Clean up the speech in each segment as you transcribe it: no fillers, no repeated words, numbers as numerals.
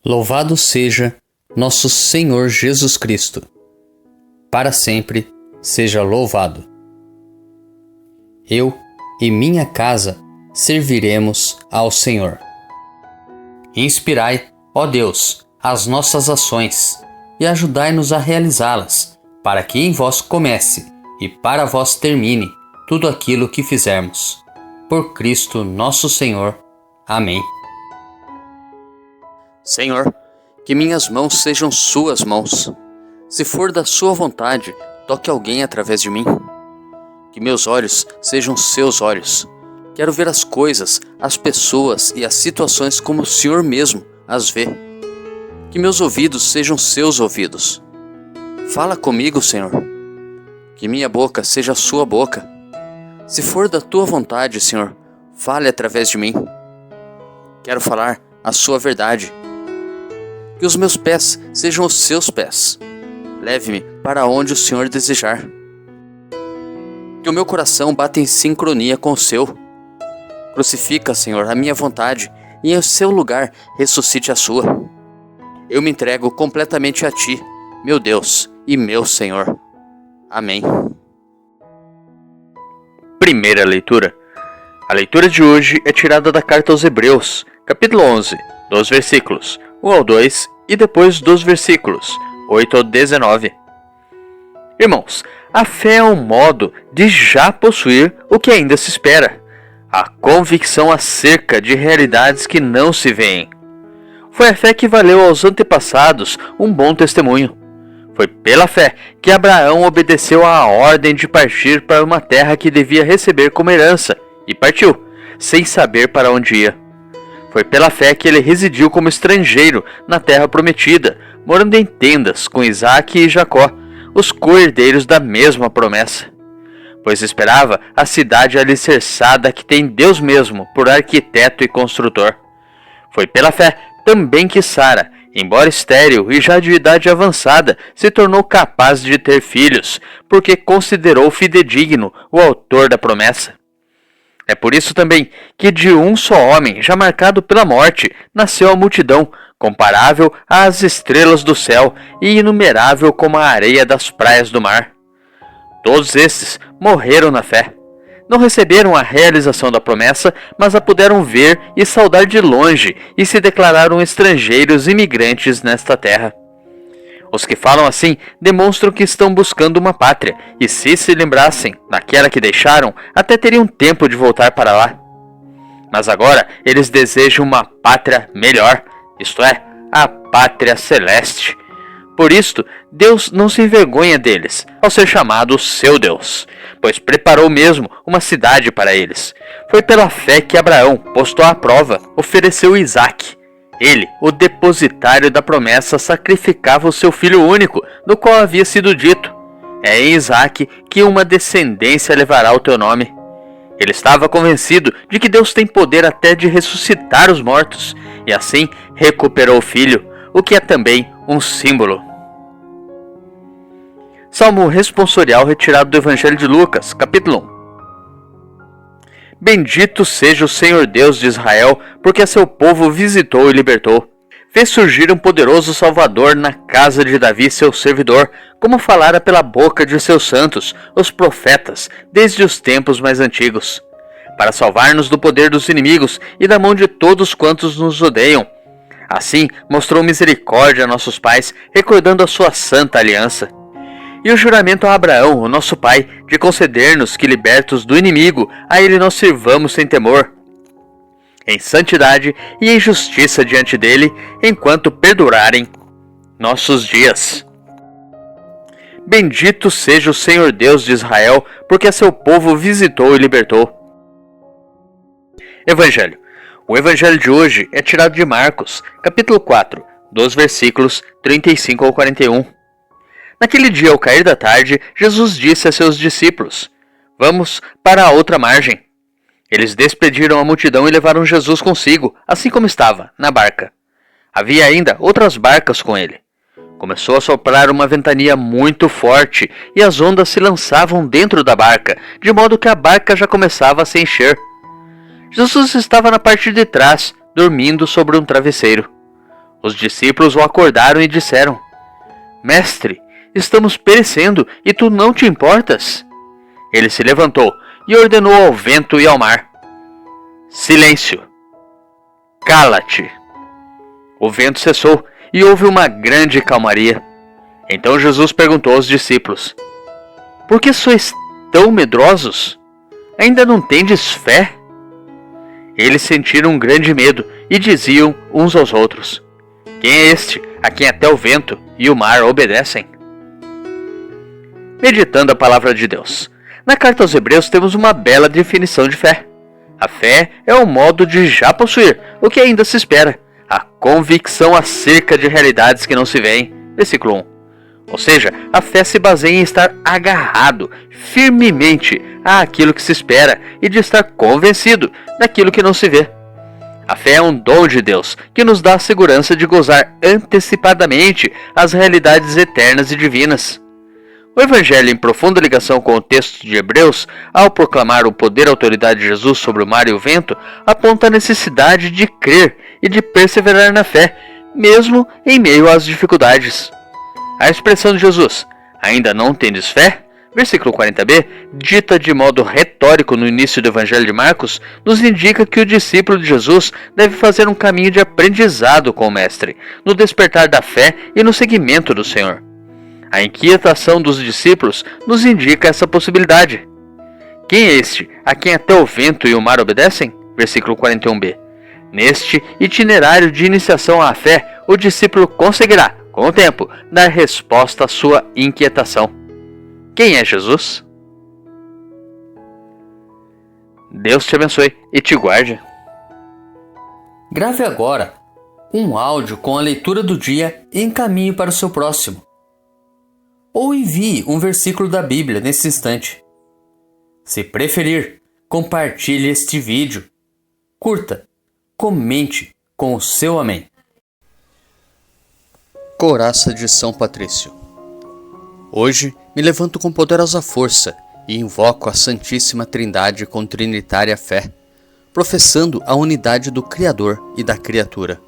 Louvado seja nosso Senhor Jesus Cristo. Para sempre seja louvado. Eu e minha casa serviremos ao Senhor. Inspirai, ó Deus, as nossas ações e ajudai-nos a realizá-las, para que em vós comece e para vós termine tudo aquilo que fizermos. Por Cristo nosso Senhor. Amém. Senhor, que minhas mãos sejam suas mãos. Se for da sua vontade, toque alguém através de mim. Que meus olhos sejam seus olhos. Quero ver as coisas, as pessoas e as situações como o Senhor mesmo as vê. Que meus ouvidos sejam seus ouvidos. Fala comigo, Senhor. Que minha boca seja a sua boca. Se for da tua vontade, Senhor, fale através de mim. Quero falar a sua verdade. Que os meus pés sejam os seus pés. Leve-me para onde o Senhor desejar. Que o meu coração bata em sincronia com o seu. Crucifica, Senhor, a minha vontade e em seu lugar ressuscite a sua. Eu me entrego completamente a Ti, meu Deus e meu Senhor. Amém. Primeira leitura. A leitura de hoje é tirada da carta aos Hebreus, capítulo 11, dos versículos 1 ao 2 e depois dos versículos 8 ao 19. Irmãos, a fé é um modo de já possuir o que ainda se espera, a convicção acerca de realidades que não se veem. Foi a fé que valeu aos antepassados um bom testemunho. Foi pela fé que Abraão obedeceu à ordem de partir para uma terra que devia receber como herança, e partiu, sem saber para onde ia. Foi pela fé que ele residiu como estrangeiro na terra prometida, morando em tendas com Isaque e Jacó, os co-herdeiros da mesma promessa. Pois esperava a cidade alicerçada que tem Deus mesmo por arquiteto e construtor. Foi pela fé também que Sara, embora estéril e já de idade avançada, se tornou capaz de ter filhos, porque considerou fidedigno o autor da promessa. É por isso também que de um só homem, já marcado pela morte, nasceu a multidão, comparável às estrelas do céu e inumerável como a areia das praias do mar. Todos esses morreram na fé. Não receberam a realização da promessa, mas a puderam ver e saudar de longe e se declararam estrangeiros imigrantes nesta terra. Os que falam assim demonstram que estão buscando uma pátria, e se lembrassem daquela que deixaram, até teriam tempo de voltar para lá. Mas agora eles desejam uma pátria melhor, isto é, a pátria celeste. Por isto, Deus não se envergonha deles, ao ser chamado seu Deus, pois preparou mesmo uma cidade para eles. Foi pela fé que Abraão, posto à prova, ofereceu Isaque. Ele, o depositário da promessa, sacrificava o seu filho único, no qual havia sido dito: é em Isaque que uma descendência levará o teu nome. Ele estava convencido de que Deus tem poder até de ressuscitar os mortos, e assim recuperou o filho, o que é também um símbolo. Salmo responsorial retirado do Evangelho de Lucas, capítulo 1. Bendito seja o Senhor Deus de Israel, porque a seu povo visitou e libertou. Fez surgir um poderoso Salvador na casa de Davi, seu servidor, como falara pela boca de seus santos, os profetas, desde os tempos mais antigos, para salvar-nos do poder dos inimigos e da mão de todos quantos nos odeiam. Assim mostrou misericórdia a nossos pais, recordando a sua santa aliança. E o juramento a Abraão, o nosso pai, de conceder-nos que, libertos do inimigo, a ele nós sirvamos sem temor, em santidade e em justiça diante dele, enquanto perdurarem nossos dias. Bendito seja o Senhor Deus de Israel, porque a seu povo visitou e libertou. Evangelho. O Evangelho de hoje é tirado de Marcos, capítulo 4, dos versículos 35 ao 41. Naquele dia, ao cair da tarde, Jesus disse a seus discípulos: vamos para a outra margem. Eles despediram a multidão e levaram Jesus consigo, assim como estava, na barca. Havia ainda outras barcas com ele. Começou a soprar uma ventania muito forte e as ondas se lançavam dentro da barca, de modo que a barca já começava a se encher. Jesus estava na parte de trás, dormindo sobre um travesseiro. Os discípulos o acordaram e disseram: Mestre, estamos perecendo e tu não te importas? Ele se levantou e ordenou ao vento e ao mar: Silêncio! Cala-te! O vento cessou e houve uma grande calmaria. Então Jesus perguntou aos discípulos: Por que sois tão medrosos? Ainda não tendes fé? Eles sentiram um grande medo e diziam uns aos outros: Quem é este a quem até o vento e o mar obedecem? Meditando a palavra de Deus. Na carta aos Hebreus temos uma bela definição de fé. A fé é o modo de já possuir o que ainda se espera, a convicção acerca de realidades que não se veem. Versículo 1. Ou seja, a fé se baseia em estar agarrado firmemente àquilo que se espera e de estar convencido daquilo que não se vê. A fé é um dom de Deus que nos dá a segurança de gozar antecipadamente as realidades eternas e divinas. O Evangelho, em profunda ligação com o texto de Hebreus, ao proclamar o poder e autoridade de Jesus sobre o mar e o vento, aponta a necessidade de crer e de perseverar na fé, mesmo em meio às dificuldades. A expressão de Jesus, ainda não tendes fé? Versículo 40b, dita de modo retórico no início do Evangelho de Marcos, nos indica que o discípulo de Jesus deve fazer um caminho de aprendizado com o Mestre, no despertar da fé e no seguimento do Senhor. A inquietação dos discípulos nos indica essa possibilidade. Quem é este a quem até o vento e o mar obedecem? Versículo 41b. Neste itinerário de iniciação à fé, o discípulo conseguirá, com o tempo, dar resposta à sua inquietação. Quem é Jesus? Deus te abençoe e te guarde. Grave agora um áudio com a leitura do dia e encaminhe para o seu próximo. Ou envie um versículo da Bíblia nesse instante. Se preferir, compartilhe este vídeo. Curta, comente com o seu amém. Coraça de São Patrício. Hoje me levanto com poderosa força e invoco a Santíssima Trindade com trinitária fé, professando a unidade do Criador e da criatura.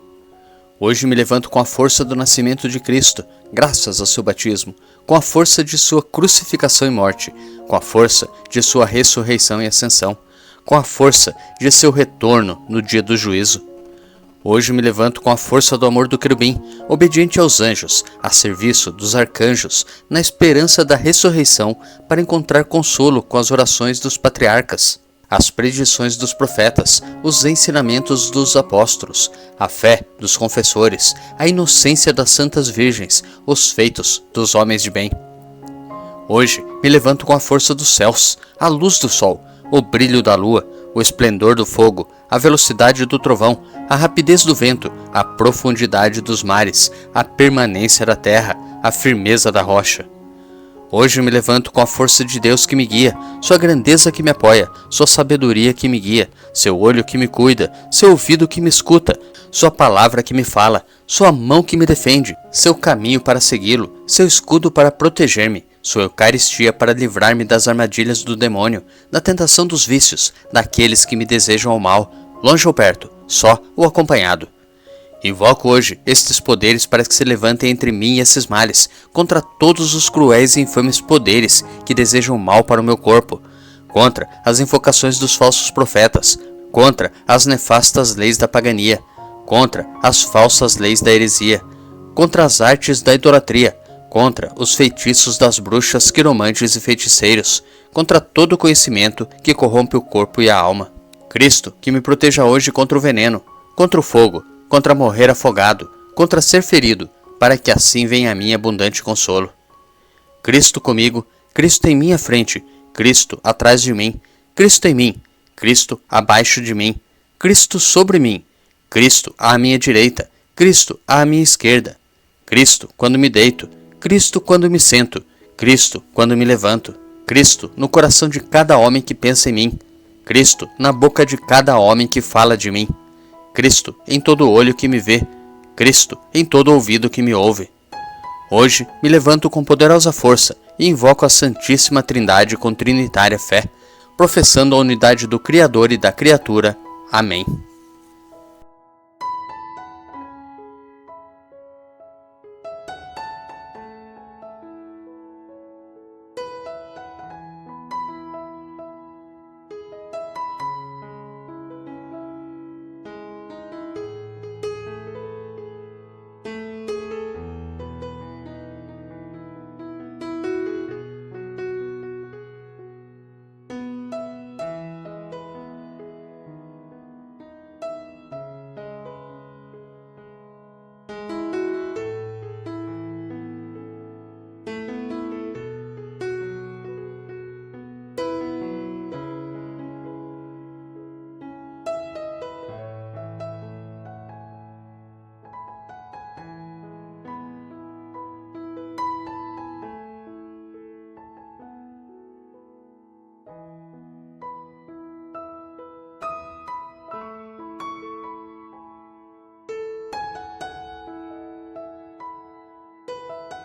Hoje me levanto com a força do nascimento de Cristo, graças ao seu batismo, com a força de sua crucificação e morte, com a força de sua ressurreição e ascensão, com a força de seu retorno no dia do juízo. Hoje me levanto com a força do amor do querubim, obediente aos anjos, a serviço dos arcanjos, na esperança da ressurreição, para encontrar consolo com as orações dos patriarcas, as predições dos profetas, os ensinamentos dos apóstolos, a fé dos confessores, a inocência das santas virgens, os feitos dos homens de bem. Hoje me levanto com a força dos céus, a luz do sol, o brilho da lua, o esplendor do fogo, a velocidade do trovão, a rapidez do vento, a profundidade dos mares, a permanência da terra, a firmeza da rocha. Hoje me levanto com a força de Deus que me guia, sua grandeza que me apoia, sua sabedoria que me guia, seu olho que me cuida, seu ouvido que me escuta, sua palavra que me fala, sua mão que me defende, seu caminho para segui-lo, seu escudo para proteger-me, sua Eucaristia para livrar-me das armadilhas do demônio, da tentação dos vícios, daqueles que me desejam o mal, longe ou perto, só ou acompanhado. Invoco hoje estes poderes para que se levantem entre mim e esses males, contra todos os cruéis e infames poderes que desejam mal para o meu corpo, contra as invocações dos falsos profetas, contra as nefastas leis da pagania, contra as falsas leis da heresia, contra as artes da idolatria, contra os feitiços das bruxas, quiromantes e feiticeiros, contra todo conhecimento que corrompe o corpo e a alma. Cristo, que me proteja hoje contra o veneno, contra o fogo, contra morrer afogado, contra ser ferido, para que assim venha a mim abundante consolo. Cristo comigo, Cristo em minha frente, Cristo atrás de mim, Cristo em mim, Cristo abaixo de mim, Cristo sobre mim, Cristo à minha direita, Cristo à minha esquerda, Cristo quando me deito, Cristo quando me sento, Cristo quando me levanto, Cristo no coração de cada homem que pensa em mim, Cristo na boca de cada homem que fala de mim, Cristo em todo olho que me vê, Cristo em todo ouvido que me ouve. Hoje me levanto com poderosa força e invoco a Santíssima Trindade com trinitária fé, professando a unidade do Criador e da criatura. Amém.